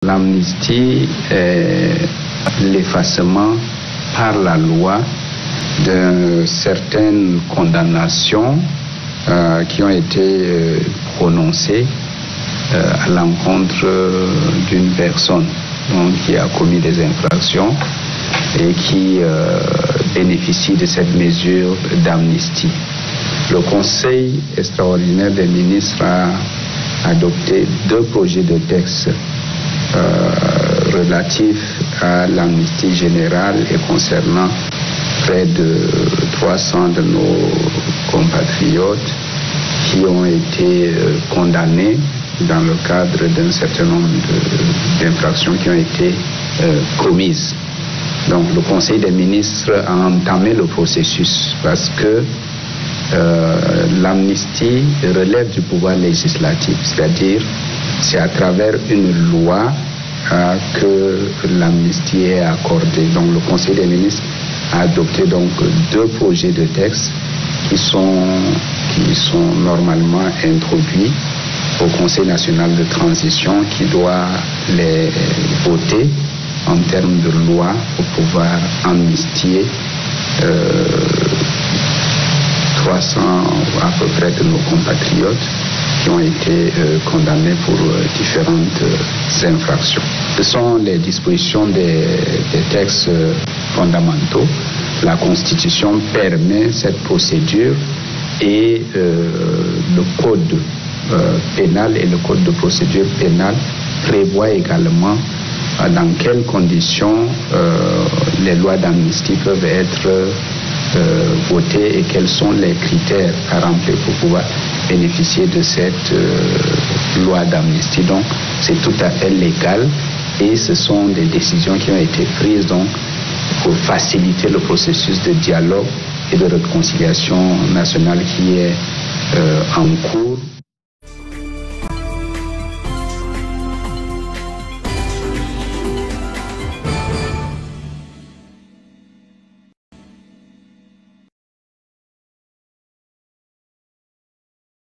L'amnistie est l'effacement par la loi de certaines condamnations qui ont été prononcées à l'encontre d'une personne qui a commis des infractions et qui bénéficie de cette mesure d'amnistie. Le Conseil extraordinaire des ministres a adopté 2 projets de texte relatifs à l'amnistie générale et concernant près de 300 de nos compatriotes qui ont été condamnés dans le cadre d'un certain nombre d'infractions qui ont été commises. Donc le Conseil des ministres a entamé le processus parce que l'amnistie relève du pouvoir législatif, c'est-à-dire c'est à travers une loi que l'amnistie est accordée. Donc le Conseil des ministres a adopté donc 2 projets de texte qui sont normalement introduits au Conseil national de transition qui doit les voter en termes de loi pour pouvoir amnistier 300 à peu près de nos compatriotes qui ont été condamnés pour différentes infractions. Ce sont les dispositions des textes fondamentaux. La Constitution permet cette procédure et le Code pénal et le Code de procédure pénale prévoient également dans quelles conditions les lois d'amnistie peuvent être votées et quels sont les critères à remplir pour pouvoir bénéficier de cette loi d'amnistie. Donc c'est tout à fait légal et ce sont des décisions qui ont été prises donc pour faciliter le processus de dialogue et de réconciliation nationale qui est en cours.